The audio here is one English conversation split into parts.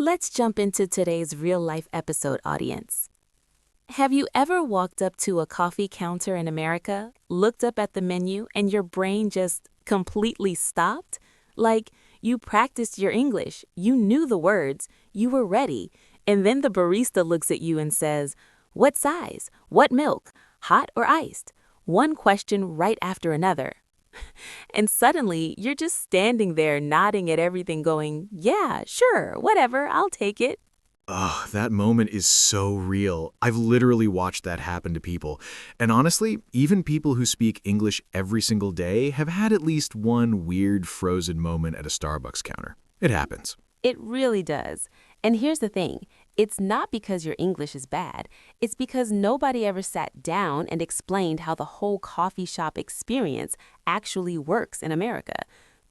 Let's jump into today's real-life episode, audience. Have you ever walked up to a coffee counter in America, looked up at the menu, and your brain just completely stopped? Like, you practiced your English, you knew the words, you were ready, and then the barista looks at you and says, "What size? What milk? Hot or iced?" One question right after another. And suddenly, you're just standing there nodding at everything going, "Yeah, sure, whatever, I'll take it." Oh, that moment is so real. I've literally watched that happen to people. And honestly, even people who speak English every single day have had at least one weird frozen moment at a Starbucks counter. It happens. It really does. And here's the thing. It's not because your English is bad. It's because nobody ever sat down and explained how the whole coffee shop experience actually works in America.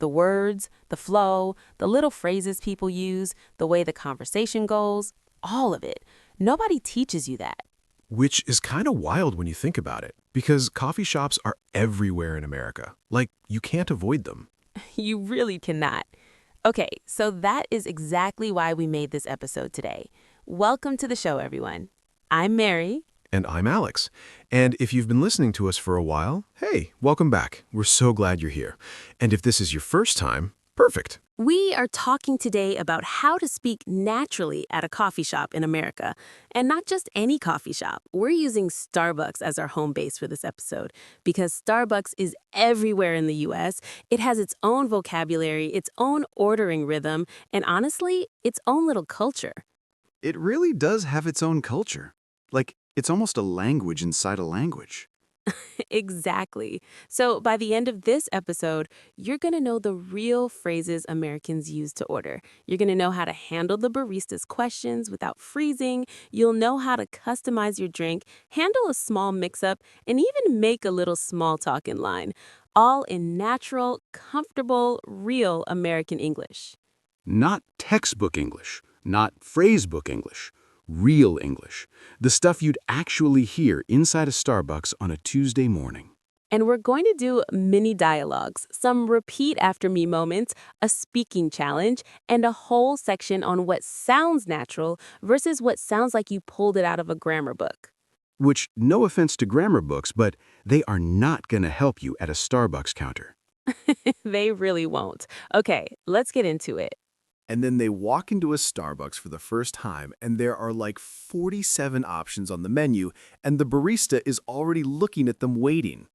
The words, the flow, the little phrases people use, the way the conversation goes, all of it. Nobody teaches you that. Which is kind of wild when you think about it, because coffee shops are everywhere in America. Like, you can't avoid them. You really cannot. Okay, so that is exactly why we made this episode today. Welcome to the show, everyone. I'm Mary. And I'm Alex. And if you've been listening to us for a while, hey, welcome back. We're so glad you're here. And if this is your first time, perfect. We are talking today about how to speak naturally at a coffee shop in America. And not just any coffee shop. We're using Starbucks as our home base for this episode because Starbucks is everywhere in the U.S. It has its own vocabulary, its own ordering rhythm, and honestly, its own little culture. It really does have its own culture. Like, it's almost a language inside a language. Exactly. So by the end of this episode, you're going to know the real phrases Americans use to order. You're going to know how to handle the barista's questions without freezing. You'll know how to customize your drink, handle a small mix-up, and even make a little small talk in line. All in natural, comfortable, real American English. Not textbook English, not phrasebook English. Real English. The stuff you'd actually hear inside a Starbucks on a Tuesday morning. And we're going to do mini dialogues, some repeat after me moments, a speaking challenge, and a whole section on what sounds natural versus what sounds like you pulled it out of a grammar book. Which, no offense to grammar books, but they are not going to help you at a Starbucks counter. They really won't. Okay, let's get into it. And then they walk into a Starbucks for the first time, and there are like 47 options on the menu, and the barista is already looking at them waiting.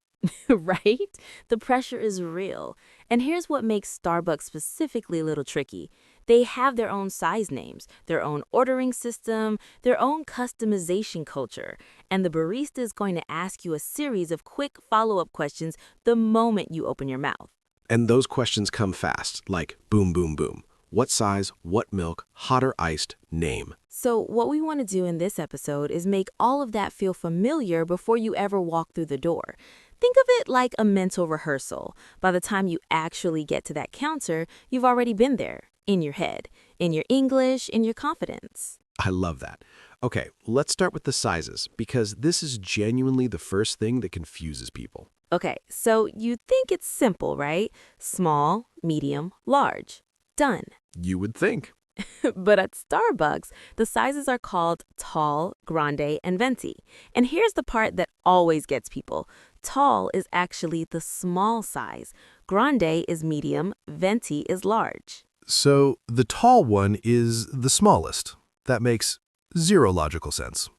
Right? The pressure is real. And here's what makes Starbucks specifically a little tricky. They have their own size names, their own ordering system, their own customization culture. And the barista is going to ask you a series of quick follow-up questions the moment you open your mouth. And those questions come fast, like boom, boom, boom. What size, what milk, hot or iced, name. So what we want to do in this episode is make all of that feel familiar before you ever walk through the door. Think of it like a mental rehearsal. By the time you actually get to that counter, you've already been there, in your head, in your English, in your confidence. I love that. Okay, let's start with the sizes, because this is genuinely the first thing that confuses people. Okay, so you think it's simple, right? Small, medium, large. Done. You would think. But at Starbucks, the sizes are called tall, grande, and venti. And here's the part that always gets people. Tall is actually the small size. Grande is medium. Venti is large. So the tall one is the smallest. That makes zero logical sense.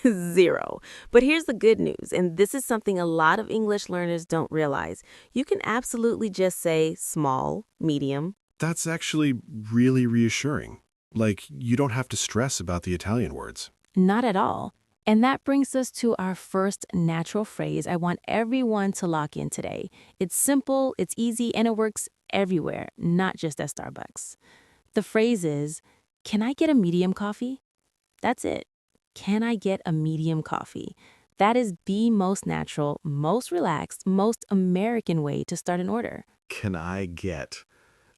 Zero. But here's the good news, and this is something a lot of English learners don't realize. You can absolutely just say small, medium. That's actually really reassuring. Like, you don't have to stress about the Italian words. Not at all. And that brings us to our first natural phrase I want everyone to lock in today. It's simple, it's easy, and it works everywhere, not just at Starbucks. The phrase is, "Can I get a medium coffee?" That's it. Can I get a medium coffee? That is the most natural, most relaxed, most American way to start an order. Can I get?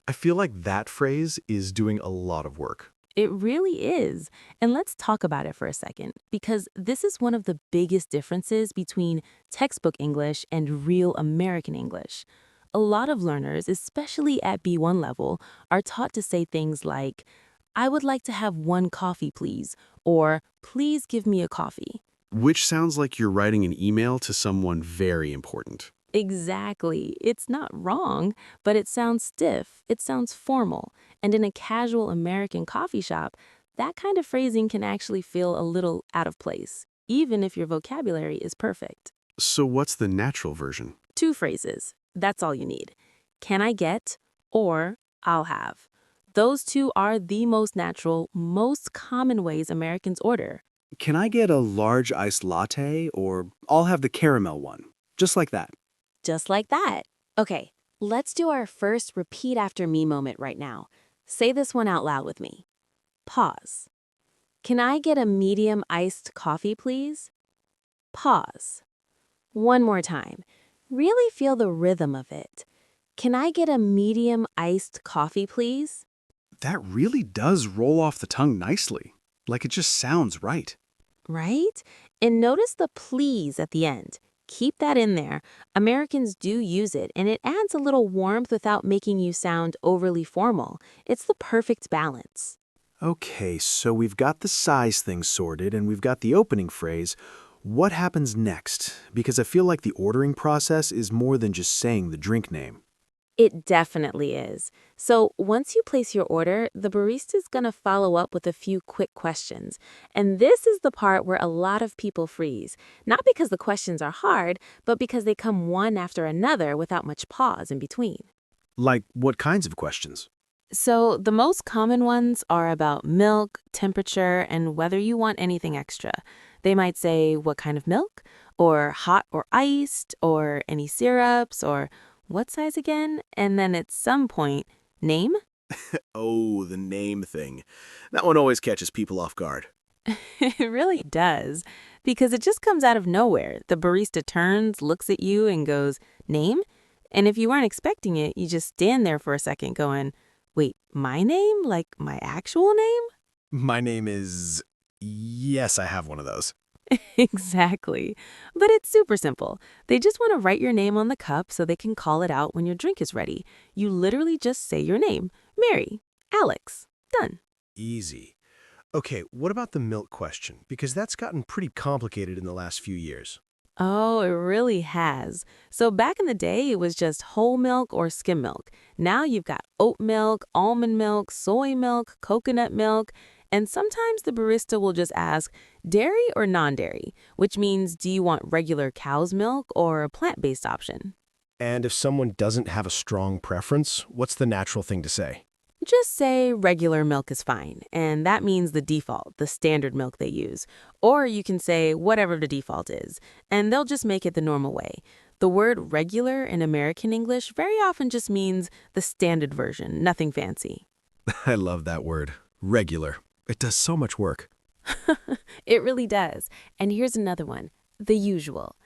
I feel like that phrase is doing a lot of work. It really is. And let's talk about it for a second, because this is one of the biggest differences between textbook English and real American English. A lot of learners, especially at B1 level, are taught to say things like, I would like to have one coffee, please, or please give me a coffee. Which sounds like you're writing an email to someone very important. Exactly. It's not wrong, but it sounds stiff. It sounds formal. And in a casual American coffee shop, that kind of phrasing can actually feel a little out of place, even if your vocabulary is perfect. So what's the natural version? 2 phrases. That's all you need. Can I get or I'll have. Those 2 are the most natural, most common ways Americans order. Can I get a large iced latte, or I'll have the caramel one? Just like that. Just like that. Okay, let's do our first repeat after me moment right now. Say this one out loud with me. Pause. Can I get a medium iced coffee, please? Pause. One more time. Really feel the rhythm of it. Can I get a medium iced coffee, please? That really does roll off the tongue nicely. Like it just sounds right. Right? And notice the please at the end. Keep that in there. Americans do use it, and it adds a little warmth without making you sound overly formal. It's the perfect balance. Okay, so we've got the size thing sorted and we've got the opening phrase. What happens next? Because I feel like the ordering process is more than just saying the drink name. It definitely is. So once you place your order, the barista is going to follow up with a few quick questions. And this is the part where a lot of people freeze. Not because the questions are hard, but because they come one after another without much pause in between. Like, what kinds of questions? So the most common ones are about milk, temperature, and whether you want anything extra. They might say what kind of milk, or hot or iced, or any syrups, or what size again? And then at some point, name? Oh, the name thing. That one always catches people off guard. It really does, because it just comes out of nowhere. The barista turns, looks at you, and goes, name? And if you weren't expecting it, you just stand there for a second going, wait, my name? Like my actual name? My name is... Yes, I have one of those. Exactly. But it's super simple. They just want to write your name on the cup so they can call it out when your drink is ready. You literally just say your name. Mary, Alex. Done. Easy. Okay, what about the milk question? Because that's gotten pretty complicated in the last few years. Oh, it really has. So back in the day, it was just whole milk or skim milk. Now you've got oat milk, almond milk, soy milk, coconut milk, and sometimes the barista will just ask, dairy or non-dairy, which means do you want regular cow's milk or a plant-based option? And if someone doesn't have a strong preference, what's the natural thing to say? Just say regular milk is fine, and that means the default, the standard milk they use. Or you can say whatever the default is, and they'll just make it the normal way. The word regular in American English very often just means the standard version, nothing fancy. I love that word. Regular. It does so much work. It really does. And here's another one, the usual.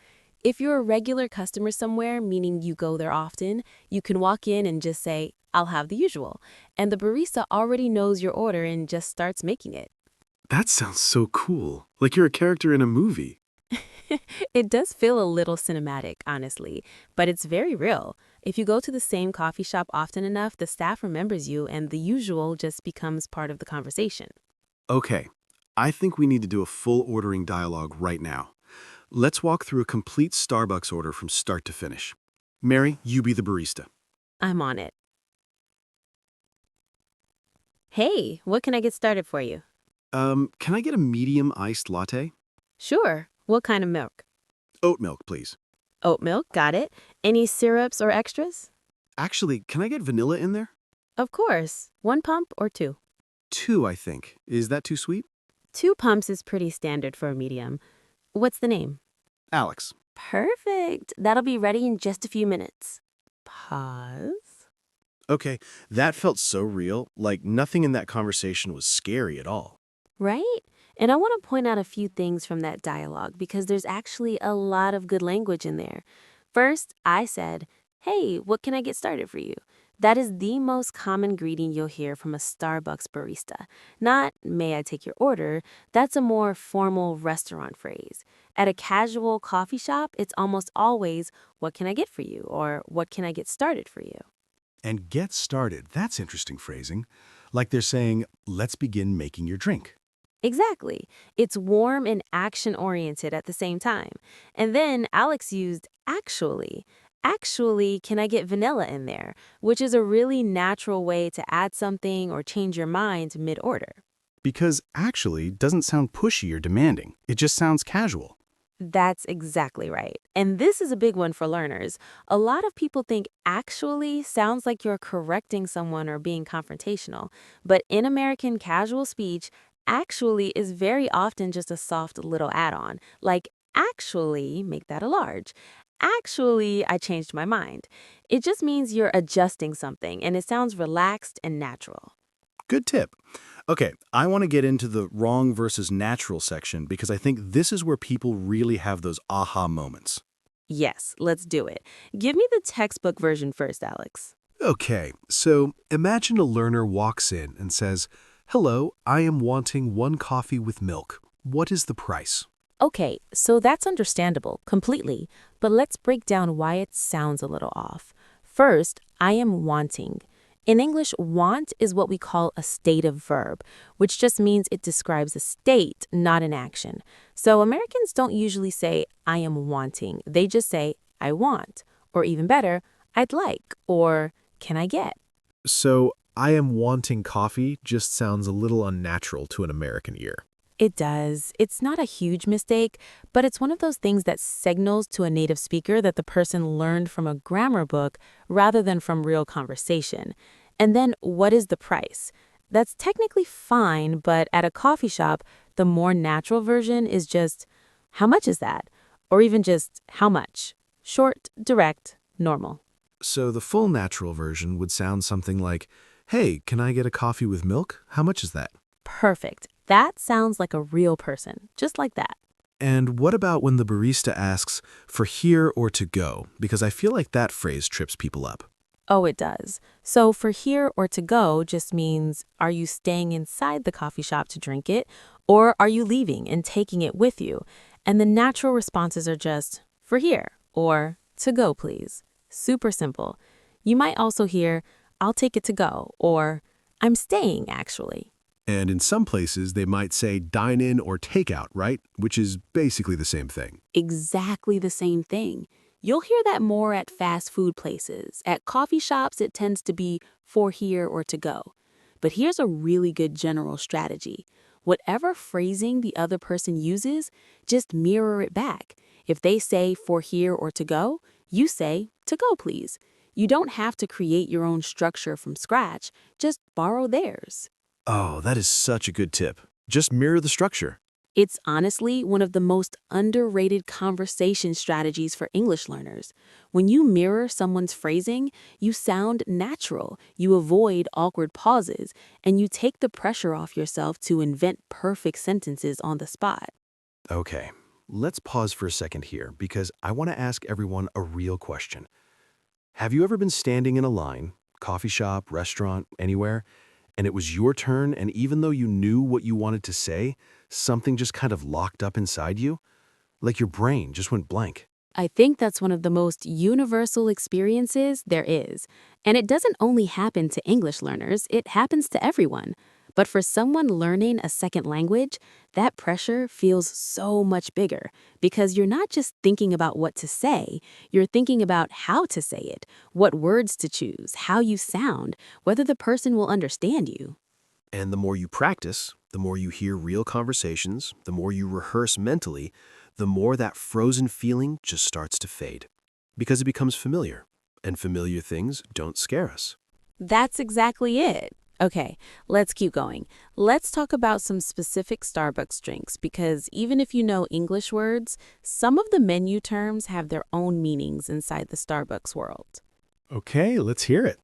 If you're a regular customer somewhere, meaning you go there often, you can walk in and just say, I'll have the usual. And the barista already knows your order and just starts making it. That sounds so cool. Like you're a character in a movie. It does feel a little cinematic, honestly, but it's very real. If you go to the same coffee shop often enough, the staff remembers you and the usual just becomes part of the conversation. Okay, I think we need to do a full ordering dialogue right now. Let's walk through a complete Starbucks order from start to finish. Mary, you be the barista. I'm on it. Hey, what can I get started for you? Can I get a medium iced latte? Sure. What kind of milk? Oat milk, please. Oat milk, got it. Any syrups or extras? Actually, can I get vanilla in there? Of course. 1 pump or 2? 2, I think. Is that too sweet? 2 pumps is pretty standard for a medium. What's the name? Alex. Perfect. That'll be ready in just a few minutes. Pause. Okay, that felt so real, like nothing in that conversation was scary at all. Right? And I want to point out a few things from that dialogue because there's actually a lot of good language in there. First, I said, hey, what can I get started for you? That is the most common greeting you'll hear from a Starbucks barista. Not, may I take your order? That's a more formal restaurant phrase. At a casual coffee shop, it's almost always, what can I get for you? Or what can I get started for you? And get started, that's interesting phrasing. Like they're saying, let's begin making your drink. Exactly. It's warm and action-oriented at the same time. And then Alex used actually. Actually, can I get vanilla in there? Which is a really natural way to add something or change your mind mid-order. Because actually doesn't sound pushy or demanding. It just sounds casual. That's exactly right. And this is a big one for learners. A lot of people think actually sounds like you're correcting someone or being confrontational. But in American casual speech, actually is very often just a soft little add-on, like actually make that a large. Actually, I changed my mind. It just means you're adjusting something and it sounds relaxed and natural. Good tip. Okay, I want to get into the wrong versus natural section because I think this is where people really have those aha moments. Yes, let's do it. Give me the textbook version first, Alex. Okay, so imagine a learner walks in and says, "Hello, I am wanting one coffee with milk. What is the price?" Okay, so that's understandable, completely. But let's break down why it sounds a little off. First, I am wanting. In English, want is what we call a stative verb, which just means it describes a state, not an action. So Americans don't usually say, I am wanting. They just say, I want. Or even better, I'd like. Or can I get? So, I am wanting coffee just sounds a little unnatural to an American ear. It does. It's not a huge mistake, but it's one of those things that signals to a native speaker that the person learned from a grammar book rather than from real conversation. And then, what is the price? That's technically fine, but at a coffee shop, the more natural version is just, how much is that? Or even just, how much? Short, direct, normal. So the full natural version would sound something like, "Hey, can I get a coffee with milk? How much is that?" Perfect. That sounds like a real person, just like that. And what about when the barista asks for here or to go? Because I feel like that phrase trips people up. Oh, it does. So for here or to go just means, are you staying inside the coffee shop to drink it, or are you leaving and taking it with you? And the natural responses are just, for here, or to go, please. Super simple. You might also hear, I'll take it to go, or I'm staying, actually. And in some places, they might say dine in or takeout, right? Which is basically the same thing. Exactly the same thing. You'll hear that more at fast food places. At coffee shops, it tends to be for here or to go. But here's a really good general strategy. Whatever phrasing the other person uses, just mirror it back. If they say for here or to go, you say to go, please. You don't have to create your own structure from scratch, just borrow theirs. Oh, that is such a good tip. Just mirror the structure. It's honestly one of the most underrated conversation strategies for English learners. When you mirror someone's phrasing, you sound natural, you avoid awkward pauses, and you take the pressure off yourself to invent perfect sentences on the spot. Okay, let's pause for a second here because I want to ask everyone a real question. Have you ever been standing in a line, coffee shop, restaurant, anywhere, and it was your turn, and even though you knew what you wanted to say, something just kind of locked up inside you? Like your brain just went blank. I think that's one of the most universal experiences there is. And it doesn't only happen to English learners, it happens to everyone. But for someone learning a second language, that pressure feels so much bigger because you're not just thinking about what to say, you're thinking about how to say it, what words to choose, how you sound, whether the person will understand you. And the more you practice, the more you hear real conversations, the more you rehearse mentally, the more that frozen feeling just starts to fade. Because it becomes familiar, and familiar things don't scare us. That's exactly it. Okay, let's keep going. Let's talk about some specific Starbucks drinks because even if you know English words, some of the menu terms have their own meanings inside the Starbucks world. Okay, let's hear it.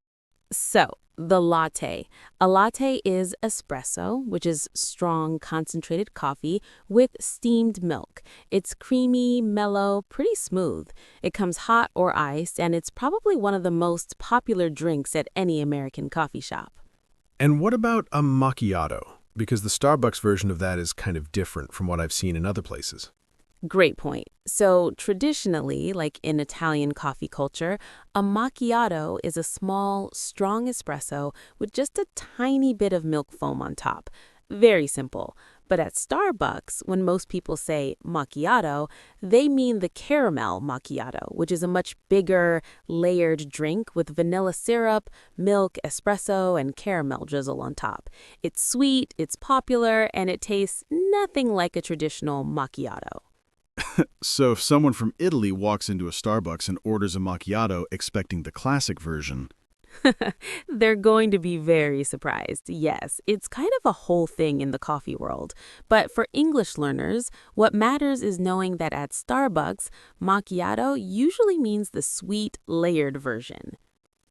So, the latte. A latte is espresso, which is strong, concentrated coffee with steamed milk. It's creamy, mellow, pretty smooth. It comes hot or iced, and it's probably one of the most popular drinks at any American coffee shop. And what about a macchiato? Because the Starbucks version of that is kind of different from what I've seen in other places. Great point. So, traditionally, like in Italian coffee culture, a macchiato is a small, strong espresso with just a tiny bit of milk foam on top. Very simple. But at Starbucks, when most people say macchiato, they mean the caramel macchiato, which is a much bigger, layered drink with vanilla syrup, milk, espresso, and caramel drizzle on top. It's sweet, it's popular, and it tastes nothing like a traditional macchiato. So if someone from Italy walks into a Starbucks and orders a macchiato expecting the classic version, They're going to be very surprised. Yes, it's kind of a whole thing in the coffee world. But for English learners, what matters is knowing that at Starbucks, macchiato usually means the sweet, layered version.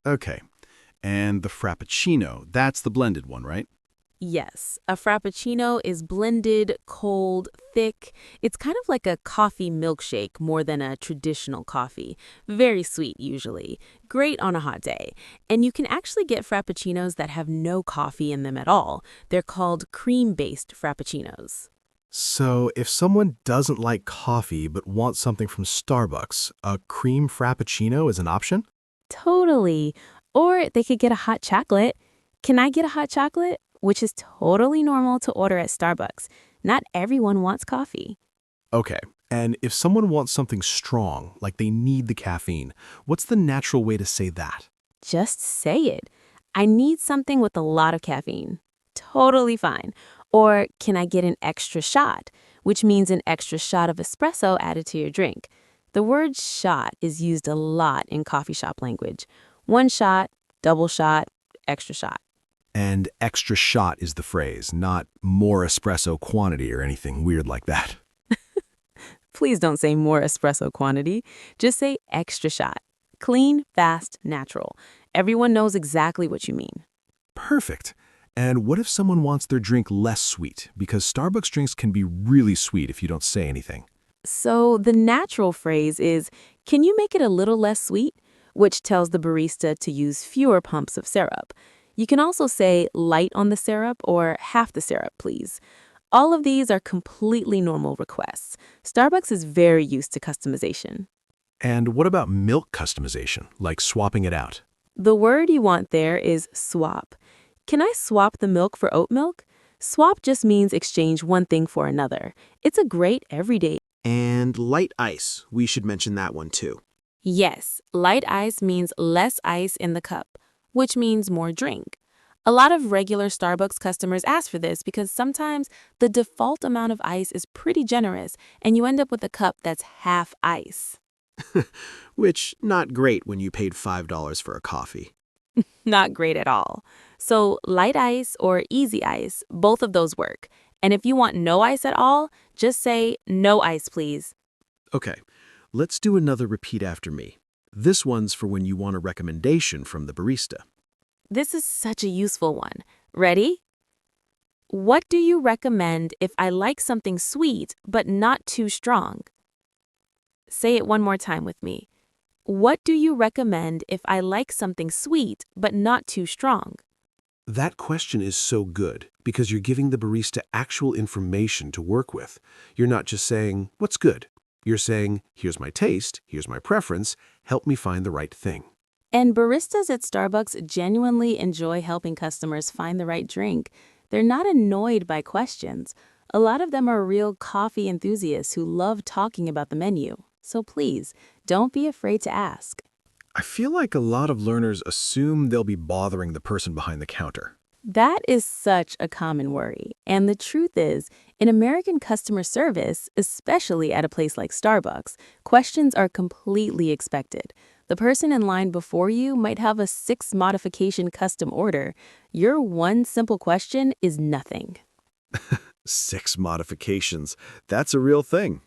okay. And the frappuccino, that's the blended one, right? Yes, a frappuccino is blended, cold, thick. It's kind of like a coffee milkshake more than a traditional coffee. Very sweet, usually. Great on a hot day. And you can actually get frappuccinos that have no coffee in them at all. They're called cream-based frappuccinos. So, if someone doesn't like coffee but wants something from Starbucks, a cream frappuccino is an option? Totally. Or they could get a hot chocolate. Can I get a hot chocolate? Which is totally normal to order at Starbucks. Not everyone wants coffee. Okay. And if someone wants something strong, like they need the caffeine, what's the natural way to say that? Just say it. I need something with a lot of caffeine. Totally fine. Or can I get an extra shot, which means an extra shot of espresso added to your drink. The word shot is used a lot in coffee shop language. One shot, double shot, extra shot. And extra shot is the phrase, not more espresso quantity or anything weird like that. Please don't say more espresso quantity. Just say extra shot. Clean, fast, natural. Everyone knows exactly what you mean. Perfect. And what if someone wants their drink less sweet? Because Starbucks drinks can be really sweet if you don't say anything. So the natural phrase is, can you make it a little less sweet? Which tells the barista to use fewer pumps of syrup. You can also say light on the syrup or half the syrup, please. All of these are completely normal requests. Starbucks is very used to customization. And what about milk customization, like swapping it out? The word you want there is swap. Can I swap the milk for oat milk? Swap just means exchange one thing for another. It's a great everyday. And light ice. We should mention that one too. Yes, light ice means less ice in the cup, which means more drink. A lot of regular Starbucks customers ask for this because sometimes the default amount of ice is pretty generous and you end up with a cup that's half ice. Which, not great when you paid $5 for a coffee. Not great at all. So light ice or easy ice, both of those work. And if you want no ice at all, just say no ice, please. Okay, let's do another repeat after me. This one's for when you want a recommendation from the barista. This is such a useful one. Ready? What do you recommend if I like something sweet but not too strong? Say it one more time with me. What do you recommend if I like something sweet but not too strong? That question is so good because you're giving the barista actual information to work with. You're not just saying, what's good? You're saying, here's my taste, here's my preference, help me find the right thing. And baristas at Starbucks genuinely enjoy helping customers find the right drink. They're not annoyed by questions. A lot of them are real coffee enthusiasts who love talking about the menu. So please, don't be afraid to ask. I feel like a lot of learners assume they'll be bothering the person behind the counter. That is such a common worry. And the truth is, in American customer service, especially at a place like Starbucks, questions are completely expected. The person in line before you might have a 6-modification custom order. Your one simple question is nothing. 6 modifications. That's a real thing.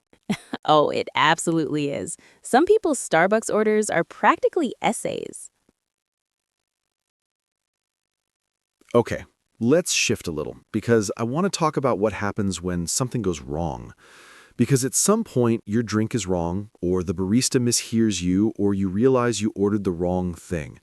Oh, it absolutely is. Some people's Starbucks orders are practically essays. Okay, let's shift a little because I want to talk about what happens when something goes wrong. Because at some point, your drink is wrong, or the barista mishears you, or you realize you ordered the wrong thing.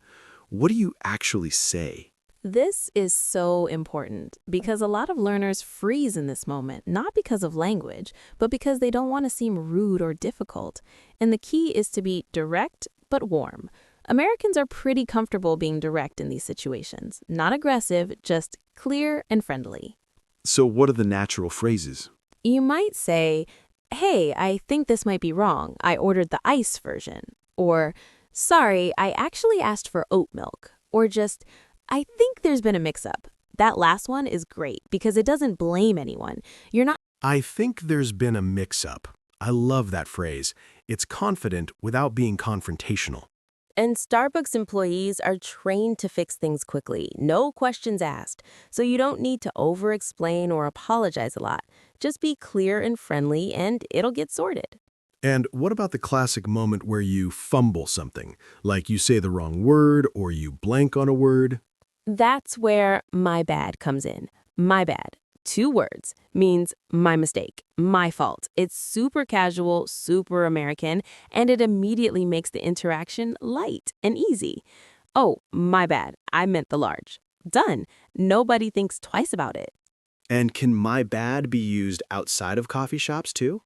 What do you actually say? This is so important because a lot of learners freeze in this moment, not because of language, but because they don't want to seem rude or difficult. And the key is to be direct but warm. Americans are pretty comfortable being direct in these situations, not aggressive, just clear and friendly. So what are the natural phrases? You might say, "Hey, I think this might be wrong. I ordered the ice version." Or, "Sorry, I actually asked for oat milk." Or just, "I think there's been a mix-up." That last one is great because it doesn't blame anyone. You're not I think there's been a mix-up. I love that phrase. It's confident without being confrontational. And Starbucks employees are trained to fix things quickly, no questions asked. So you don't need to over-explain or apologize a lot. Just be clear and friendly and it'll get sorted. And what about the classic moment where you fumble something, like you say the wrong word or you blank on a word? That's where "my bad" comes in. My bad. 2 words. Means my mistake, my fault. It's super casual, super American, and it immediately makes the interaction light and easy. "Oh, my bad. I meant the large." Done. Nobody thinks twice about it. And can my bad be used outside of coffee shops too?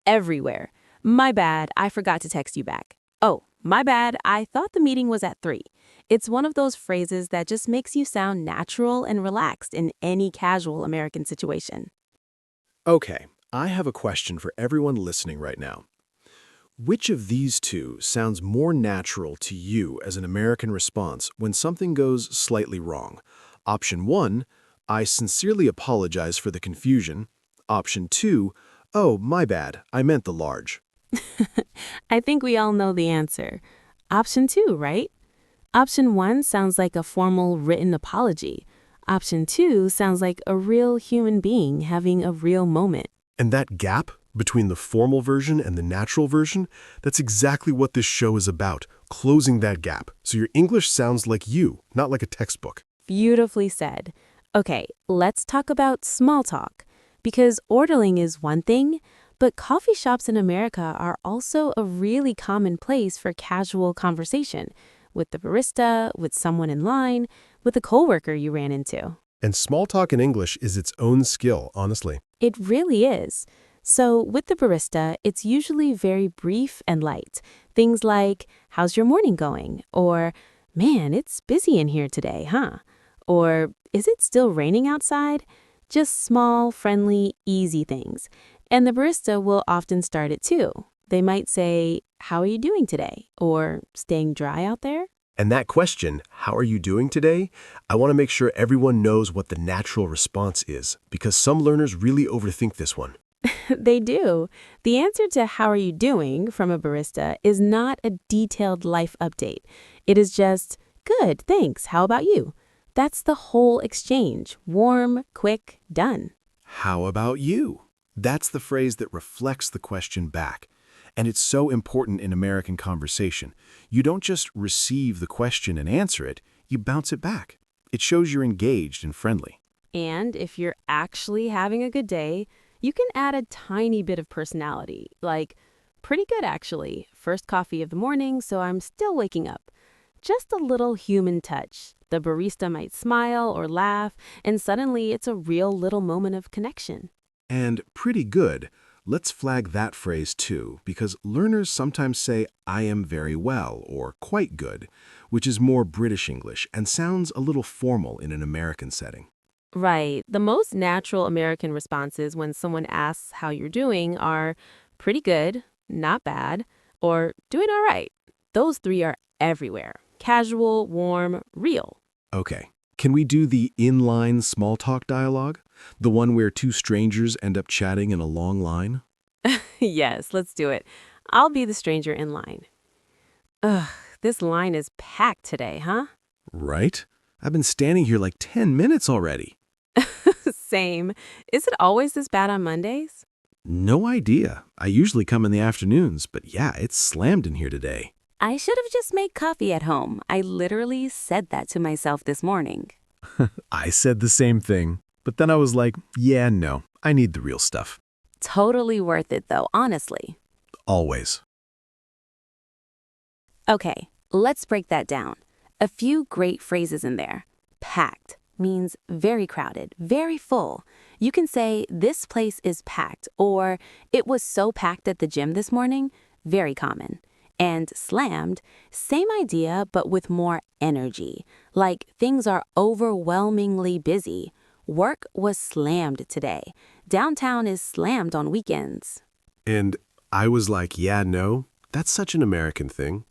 Everywhere. "My bad. I forgot to text you back." "Oh, my bad. I thought the meeting was at 3." It's one of those phrases that just makes you sound natural and relaxed in any casual American situation. Okay, I have a question for everyone listening right now. Which of these two sounds more natural to you as an American response when something goes slightly wrong? Option 1, I sincerely apologize for the confusion. Option 2, oh, my bad, I meant the large. I think we all know the answer. Option 2, right? Option 1 sounds like a formal written apology. Option 2 sounds like a real human being having a real moment. And that gap between the formal version and the natural version, that's exactly what this show is about, closing that gap, so your English sounds like you, not like a textbook. Beautifully said. Okay, let's talk about small talk. Because ordering is one thing, but coffee shops in America are also a really common place for casual conversation. With the barista, with someone in line, with a coworker you ran into. And small talk in English is its own skill, honestly. It really is. So with the barista, it's usually very brief and light. Things like, "How's your morning going?" Or, "Man, it's busy in here today, huh?" Or, "Is it still raining outside?" Just small, friendly, easy things. And the barista will often start it too. They might say, "How are you doing today?" Or, "Staying dry out there?" And that question, how are you doing today? I want to make sure everyone knows what the natural response is, because some learners really overthink this one. They do. The answer to "How are you doing?" from a barista is not a detailed life update. It is just, "Good, thanks. How about you?" That's the whole exchange. Warm, quick, done. How about you? That's the phrase that reflects the question back. And it's so important in American conversation. You don't just receive the question and answer it, you bounce it back. It shows you're engaged and friendly. And if you're actually having a good day, you can add a tiny bit of personality, like, "Pretty good, actually. First coffee of the morning, so I'm still waking up." Just a little human touch. The barista might smile or laugh, and suddenly it's a real little moment of connection. And pretty good. Let's flag that phrase too, because learners sometimes say, I am very well, or quite good, which is more British English and sounds a little formal in an American setting. Right. The most natural American responses when someone asks how you're doing are "pretty good," "not bad," or "doing all right." Those 3 are everywhere. Casual, warm, real. Okay, can we do the inline small talk dialogue? The one where two strangers end up chatting in a long line? Yes, let's do it. I'll be the stranger in line. Ugh, this line is packed today, huh? Right? I've been standing here like 10 minutes already. Same. Is it always this bad on Mondays? No idea. I usually come in the afternoons, but yeah, it's slammed in here today. I should have just made coffee at home. I literally said that to myself this morning. I said the same thing, but then I was like, yeah, no, I need the real stuff. Totally worth it, though, honestly. Always. Okay, let's break that down. A few great phrases in there. packed means very crowded, very full. You can say, this place is packed, or it was so packed at the gym this morning, very common. And slammed, same idea but with more energy, like things are overwhelmingly busy. Work was slammed today. Downtown is slammed on weekends. And I was like, yeah, no, that's such an American thing.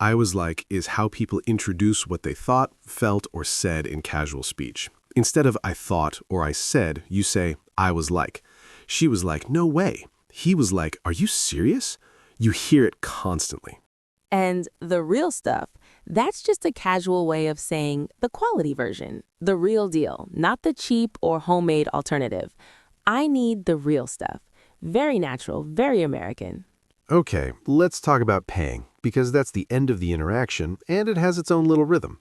I was like is how people introduce what they thought, felt, or said in casual speech. Instead of I thought or I said, you say, I was like. She was like, no way. He was like, are you serious? You hear it constantly. And the real stuff, that's just a casual way of saying the quality version, the real deal, not the cheap or homemade alternative. I need the real stuff. Very natural, very American. Okay, let's talk about paying, because that's the end of the interaction, and it has its own little rhythm.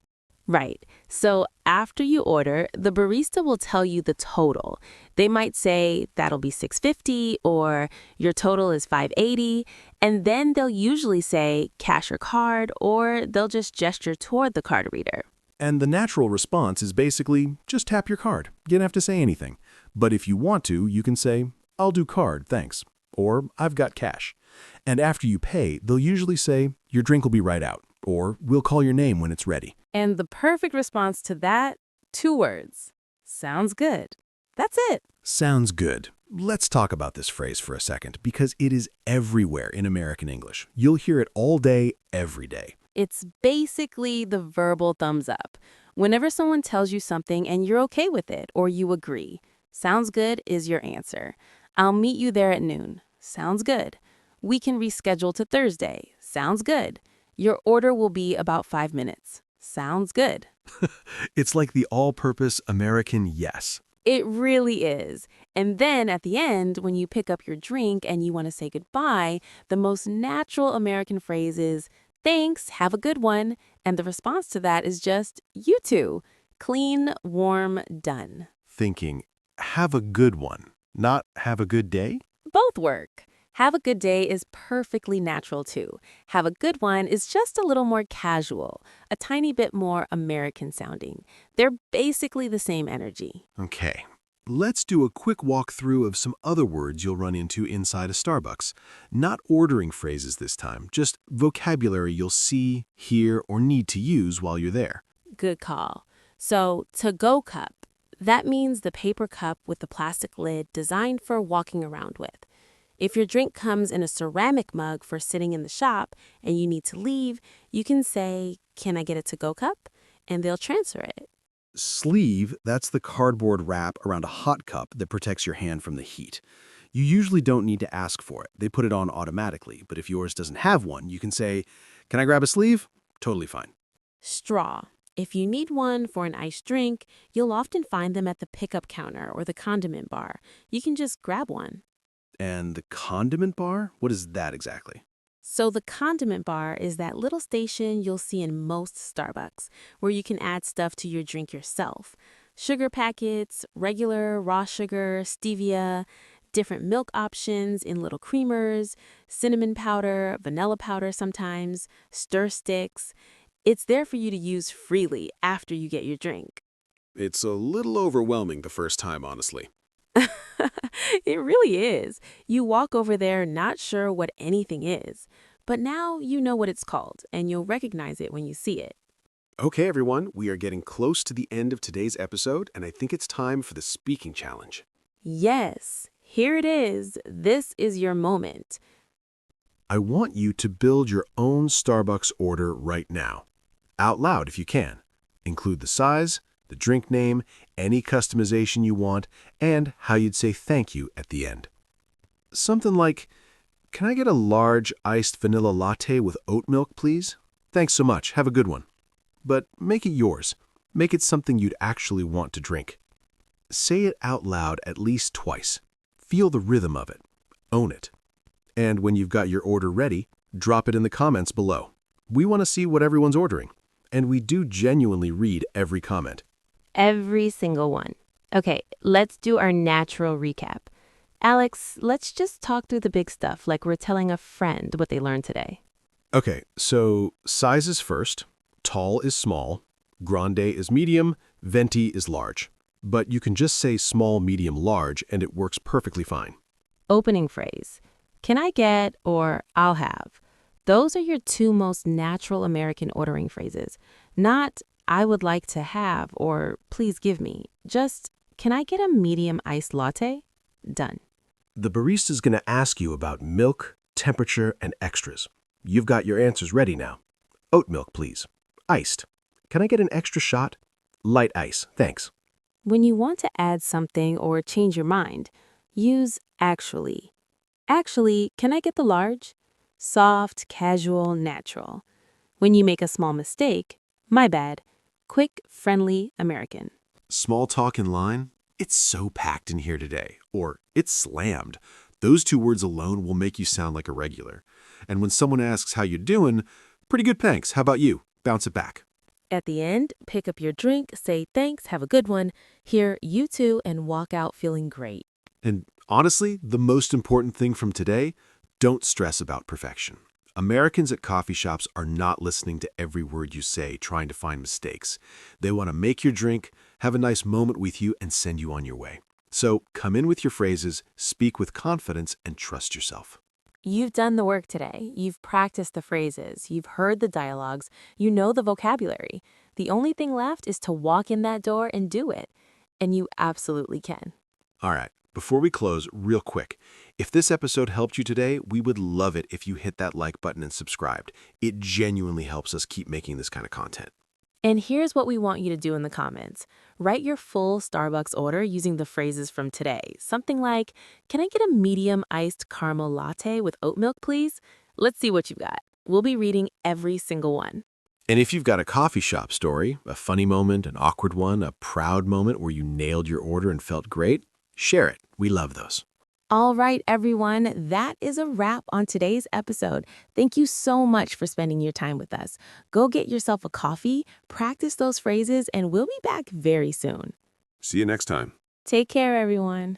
Right. So after you order, the barista will tell you the total. They might say that'll be $6.50 or your total is $5.80, and then they'll usually say cash or card, or they'll just gesture toward the card reader. And the natural response is basically, just tap your card. You don't have to say anything. But if you want to, you can say, I'll do card, thanks. Or, I've got cash. And after you pay, they'll usually say, your drink will be right out. Or, we'll call your name when it's ready. And the perfect response to that, 2 words. Sounds good. That's it. Sounds good. Let's talk about this phrase for a second, because it is everywhere in American English. You'll hear it all day, every day. It's basically the verbal thumbs up. Whenever someone tells you something and you're okay with it or you agree, sounds good is your answer. I'll meet you there at noon. Sounds good. We can reschedule to Thursday. Sounds good. Your order will be about 5 minutes. Sounds good. It's like the all-purpose American yes. It really is. And then at the end, when you pick up your drink and you want to say goodbye, the most natural American phrase is, thanks, have a good one. And the response to that is just, you too. Clean, warm, done. Thinking, have a good one, not have a good day? Both work. Have a good day is perfectly natural too. Have a good one is just a little more casual, a tiny bit more American sounding. They're basically the same energy. Okay, let's do a quick walkthrough of some other words you'll run into inside a Starbucks. Not ordering phrases this time, just vocabulary you'll see, hear, or need to use while you're there. Good call. So, to-go cup. That means the paper cup with the plastic lid designed for walking around with. If your drink comes in a ceramic mug for sitting in the shop and you need to leave, you can say, can I get a to-go cup? And they'll transfer it. Sleeve, that's the cardboard wrap around a hot cup that protects your hand from the heat. You usually don't need to ask for it. They put it on automatically, but if yours doesn't have one, you can say, can I grab a sleeve? Totally fine. Straw. If you need one for an iced drink, you'll often find them at the pickup counter or the condiment bar. You can just grab one. And the condiment bar? What is that exactly? So the condiment bar is that little station you'll see in most Starbucks, where you can add stuff to your drink yourself. Sugar packets, regular, raw sugar, stevia, different milk options in little creamers, cinnamon powder, vanilla powder sometimes, stir sticks. It's there for you to use freely after you get your drink. It's a little overwhelming the first time, honestly. It really is. You walk over there not sure what anything is, but now you know what it's called, and you'll recognize it when you see it. Okay, everyone, we are getting close to the end of today's episode, and I think it's time for the speaking challenge. Yes, here it is. This is your moment. I want you to build your own Starbucks order right now. Out loud if you can. Include the size, the drink name, any customization you want, and how you'd say thank you at the end. Something like, can I get a large iced vanilla latte with oat milk, please? Thanks so much. Have a good one. But make it yours. Make it something you'd actually want to drink. Say it out loud at least twice. Feel the rhythm of it. Own it. And when you've got your order ready, drop it in the comments below. We want to see what everyone's ordering. And we do genuinely read every comment. Every single one. Okay, let's do our natural recap. Alex, let's just talk through the big stuff like we're telling a friend what they learned today. Okay, so size is first, tall is small, grande is medium, Venti is large. But you can just say small, medium, large, and it works perfectly fine. Opening phrase. Can I get or I'll have? Those are your two most natural American ordering phrases. Not I would like to have or please give me. Just can I get a medium iced latte? Done. The barista's going to ask you about milk, temperature, and extras. You've got your answers ready now. Oat milk, please. Iced. Can I get an extra shot? Light ice, thanks. When you want to add something or change your mind, use actually. Actually, can I get the large? Soft, casual, natural. When you make a small mistake, my bad. Quick, friendly, American. Small talk in line? It's so packed in here today. Or it's slammed. Those two words alone will make you sound like a regular. And when someone asks how you doing, pretty good, thanks. How about you? Bounce it back. At the end, pick up your drink, say thanks, have a good one, hear you too, and walk out feeling great. And honestly, the most important thing from today, don't stress about perfection. Americans at coffee shops are not listening to every word you say, trying to find mistakes. They want to make your drink, have a nice moment with you, and send you on your way. So come in with your phrases, speak with confidence, and trust yourself. You've done the work today. You've practiced the phrases. You've heard the dialogues. You know the vocabulary. The only thing left is to walk in that door and do it. And you absolutely can. All right, before we close, real quick, if this episode helped you today, we would love it if you hit that like button and subscribed. It genuinely helps us keep making this kind of content. And here's what we want you to do in the comments. Write your full Starbucks order using the phrases from today. Something like, can I get a medium iced caramel latte with oat milk, please? Let's see what you've got. We'll be reading every single one. And if you've got a coffee shop story, a funny moment, an awkward one, a proud moment where you nailed your order and felt great, share it. We love those. All right, everyone, that is a wrap on today's episode. Thank you so much for spending your time with us. Go get yourself a coffee, practice those phrases, and we'll be back very soon. See you next time. Take care, everyone.